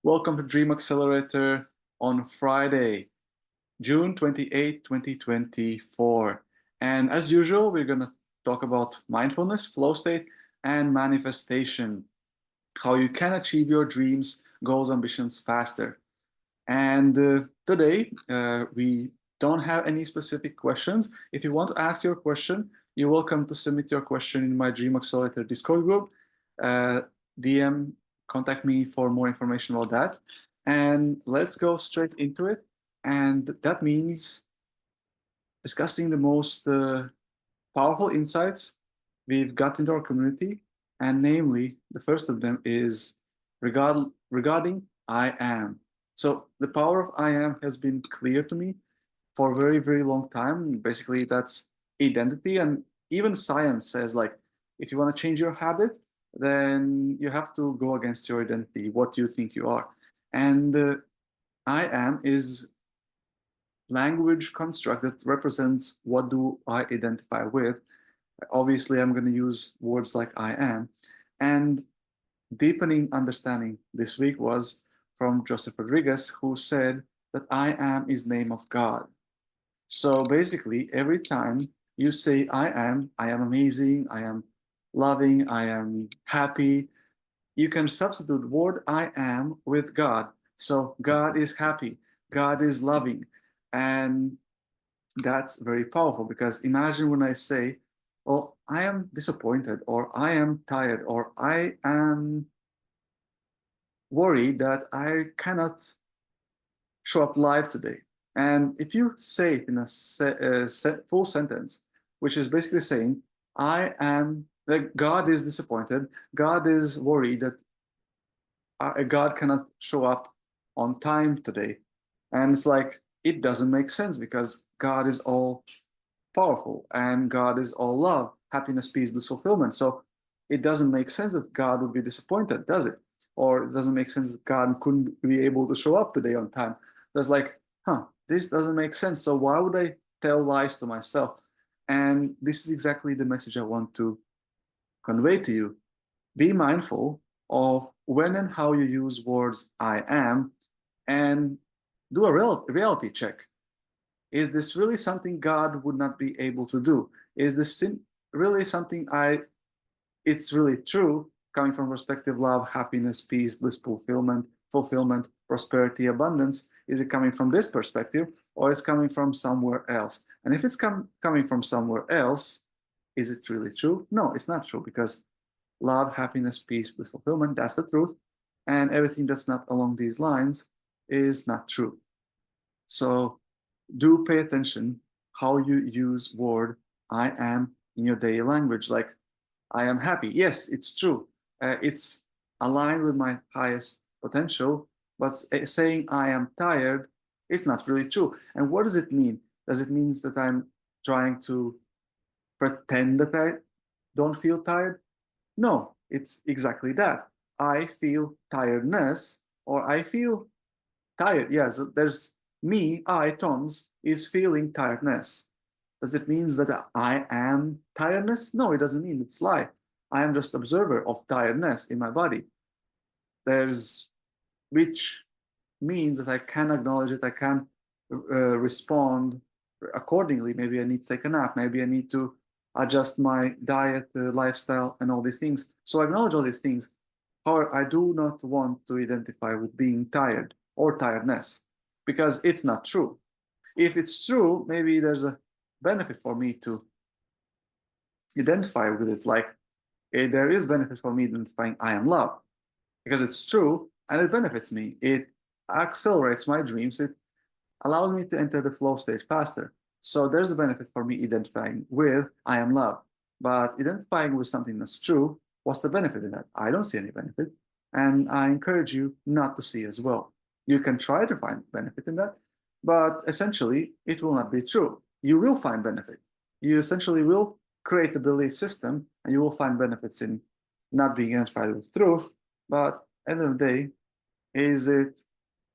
Welcome to Dream Accelerator on Friday, June 28, 2024. And as usual, we're going to talk about mindfulness, flow state, and manifestation, how you can achieve your dreams, goals, ambitions faster. And today, we don't have any specific questions. If you want to ask your question, you're welcome to submit your question in my Dream Accelerator Discord group. DM, contact me for more information about that. And let's go straight into it. And that means discussing the most powerful insights we've got into our community. And namely, the first of them is regarding I am. So the power of I am has been clear to me for a very, very long time. Basically, that's identity. And even science says, like, if you want to change your habit, then you have to go against your identity, what you think you are. And I am is language construct that represents what do I identify with. Obviously, I'm going to use words like I am. And deepening understanding this week was from Joseph Rodriguez, who said that I am is name of God. So basically, every time you say I am amazing, I am loving, I am happy, you can substitute word I am with God. So God is happy, God is loving. And that's very powerful because imagine when I say, oh, I am disappointed, or I am tired, or I am worried that I cannot show up live today. And if you say it in a full sentence, which is basically saying, I am, that God is disappointed, God is worried that God cannot show up on time today. And it's like, it doesn't make sense because God is all powerful and God is all love, happiness, peace, bliss, fulfillment. So it doesn't make sense that God would be disappointed, does it? Or it doesn't make sense that God couldn't be able to show up today on time. There's like, this doesn't make sense. So why would I tell lies to myself? And this is exactly the message I want to convey to you. Be mindful of when and how you use words I am, and do a reality check. Is this really something God would not be able to do? Is this really something it's really true, coming from perspective, love, happiness, peace, bliss, fulfillment, prosperity, abundance? Is it coming from this perspective, or is it coming from somewhere else? And if it's coming from somewhere else, is it really true? No, it's not true, because love, happiness, peace, bliss, fulfillment, that's the truth. And everything that's not along these lines is not true. So do pay attention how you use word I am in your daily language. Like, I am happy. Yes, it's true. It's aligned with my highest potential, but saying I am tired, it's not really true. And what does it mean? Does it mean that I'm trying to pretend that I don't feel tired? No, it's exactly that. I feel tiredness, or I feel tired. Yes, there's me, Toms, is feeling tiredness. Does it mean that I am tiredness? No, it doesn't mean it's lie. I am just observer of tiredness in my body. Which means that I can acknowledge it, I can respond accordingly. Maybe I need to take a nap, maybe I need to adjust my diet, lifestyle, and all these things. So I acknowledge all these things. However, I do not want to identify with being tired or tiredness, because it's not true. If it's true, maybe there's a benefit for me to identify with it. Like, there is benefit for me identifying I am love, because it's true and it benefits me. It accelerates my dreams. It allows me to enter the flow state faster. So there's a benefit for me identifying with I am love. But identifying with something that's true, what's the benefit in that? I don't see any benefit. And I encourage you not to see as well. You can try to find benefit in that, but essentially it will not be true. You will find benefit. You essentially will create a belief system, and you will find benefits in not being identified with truth. But at the end of the day, is it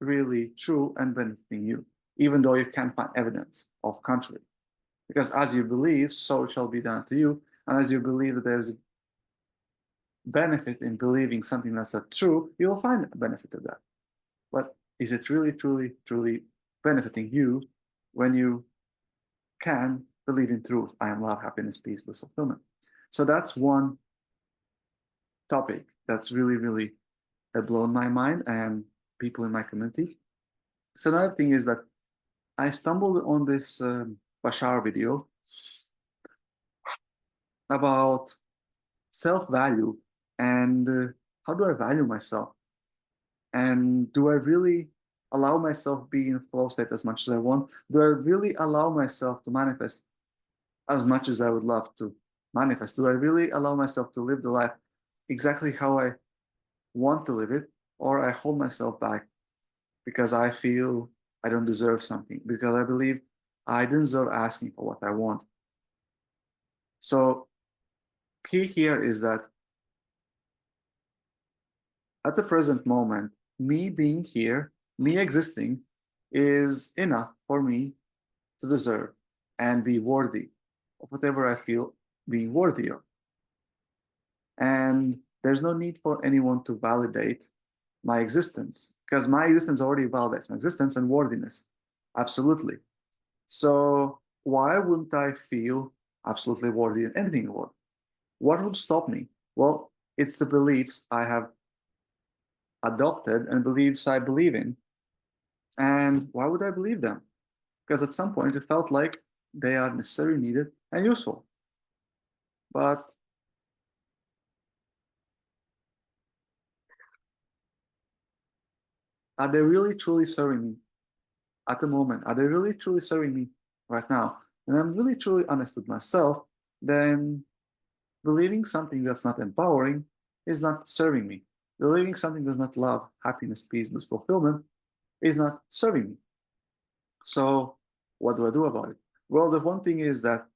really true and benefiting you, even though you can't find evidence of contrary? Because as you believe, so it shall be done to you. And as you believe that there's a benefit in believing something that's not true, you will find a benefit of that. but is it really, truly, truly benefiting you when you can believe in truth? I am love, happiness, peace, bliss, fulfillment. So that's one topic that's really, really blown my mind and people in my community. So another thing is that I stumbled on this Bashar video about self-value and how do I value myself? And do I really allow myself be in flow state as much as I want? Do I really allow myself to manifest as much as I would love to manifest? Do I really allow myself to live the life exactly how I want to live it? Or I hold myself back because I feel I don't deserve something, because I believe I deserve asking for what I want. So key here is that at the present moment, me being here, me existing, is enough for me to deserve and be worthy of whatever I feel being worthy of. And there's no need for anyone to validate my existence, because my existence already validates my existence and worthiness. Absolutely. So why wouldn't I feel absolutely worthy in anything in the world? What would stop me? Well, it's the beliefs I have adopted and beliefs I believe in. And why would I believe them? Because at some point it felt like they are necessary, needed, and useful. But are they really truly serving me at the moment? Are they really truly serving me right now? And I'm really truly honest with myself, then believing something that's not empowering is not serving me. Believing something that's not love, happiness, peace, bliss, fulfillment is not serving me. So what do I do about it? Well, the one thing is that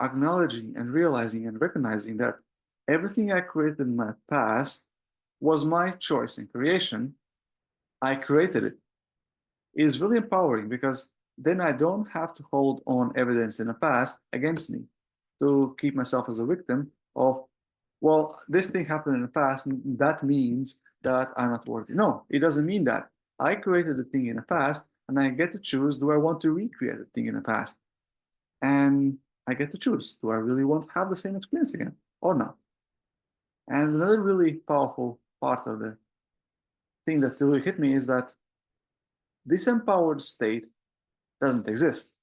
acknowledging and realizing and recognizing that everything I created in my past was my choice and creation. I created it. Is really empowering because then I don't have to hold on evidence in the past against me to keep myself as a victim of, well, this thing happened in the past, and that means that I'm not worthy. No, it doesn't mean that. I created the thing in the past, and I get to choose, do I want to recreate the thing in the past? And I get to choose, do I really want to have the same experience again or not? And another really powerful part of the thing that really hit me is that this empowered state doesn't exist.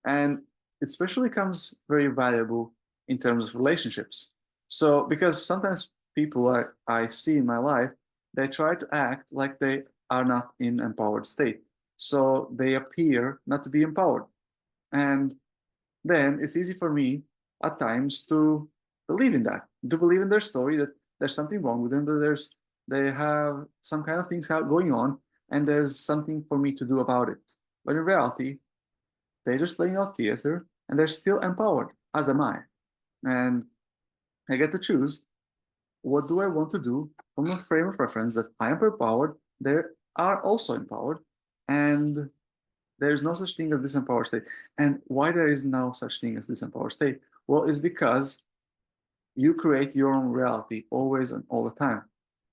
And it especially comes very valuable in terms of relationships. So, because sometimes people I see in my life, they try to act like they are not in empowered state. So they appear not to be empowered. And then it's easy for me at times to believe in that, to believe in their story that there's something wrong with them, that they have some kind of things going on, and there's something for me to do about it. But in reality, they're just playing out theater and they're still empowered, as am I. And I get to choose what do I want to do from a frame of reference that I am empowered, they are also empowered, and there's no such thing as disempowered state. And why there is no such thing as disempowered state? Well, it's because you create your own reality always and all the time.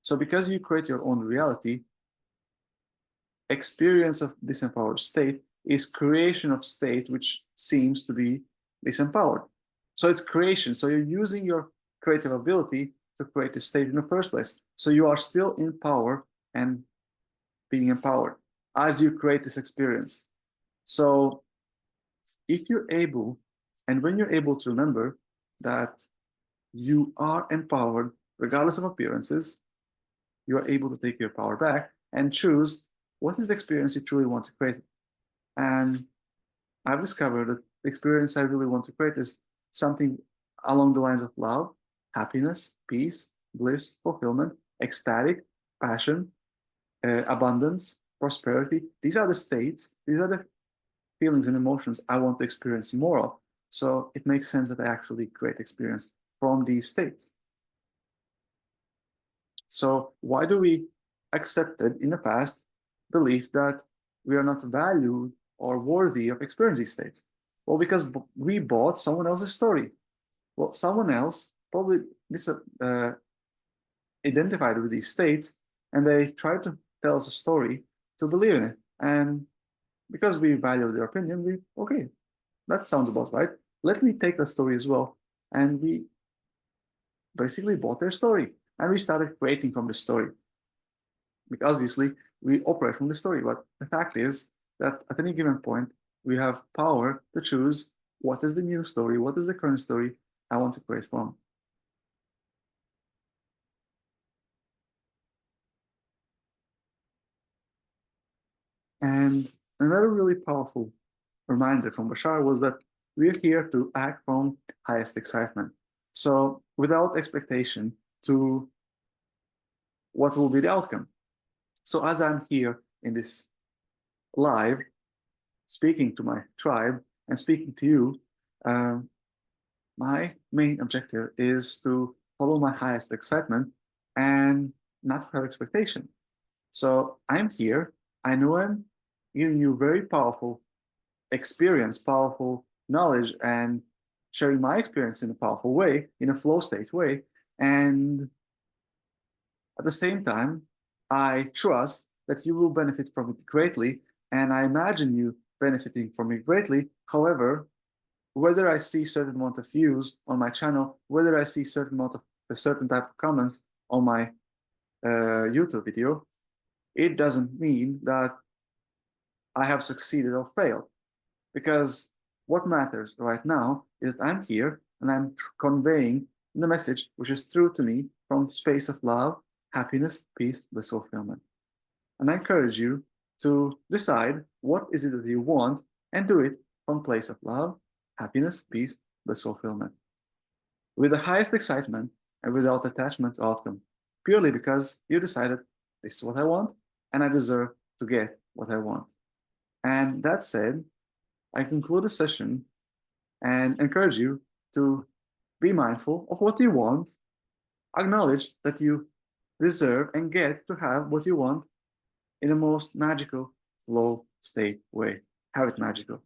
So because you create your own reality, experience of disempowered state is creation of state which seems to be disempowered. So it's creation. So you're using your creative ability to create a state in the first place. So you are still in power and being empowered as you create this experience. So if you're able, and when you're able to remember that you are empowered regardless of appearances, you are able to take your power back and choose what is the experience you truly want to create. And I've discovered that the experience I really want to create is something along the lines of love, happiness, peace, bliss, fulfillment, ecstatic, passion, abundance, prosperity. These are the states, these are the feelings and emotions I want to experience more of. So it makes sense that I actually create experience from these states. So why do we accepted in the past belief that we are not valued or worthy of experiencing these states? Well, because we bought someone else's story. Well, someone else probably identified with these states, and they tried to tell us a story to believe in it. And because we value their opinion, okay, that sounds about right. Let me take the story as well. And we basically bought their story. And we started creating from the story. Because obviously we operate from the story. But the fact is that at any given point, we have power to choose what is the new story, what is the current story I want to create from. And another really powerful reminder from Bashar was that we're here to act from highest excitement. So without expectation to what will be the outcome. So as I'm here in this live, speaking to my tribe and speaking to you, um, my main objective is to follow my highest excitement and not have expectation. So I'm here. I know I'm giving you very powerful experience, powerful knowledge, and sharing my experience in a powerful way, in a flow state way. And at the same time, I trust that you will benefit from it greatly. And I imagine you benefiting from it greatly. However, whether I see certain amount of views on my channel, whether I see certain amount of a certain type of comments on my YouTube video, it doesn't mean that I have succeeded or failed. Because what matters right now is that I'm here and I'm conveying the message which is true to me from space of love, happiness, peace, bliss, fulfillment. And I encourage you to decide what is it that you want and do it from place of love, happiness, peace, bliss, fulfillment. With the highest excitement and without attachment to outcome, purely because you decided this is what I want and I deserve to get what I want. And that said, I conclude the session and encourage you to be mindful of what you want, acknowledge that you deserve and get to have what you want in the most magical flow state way. Have it magical.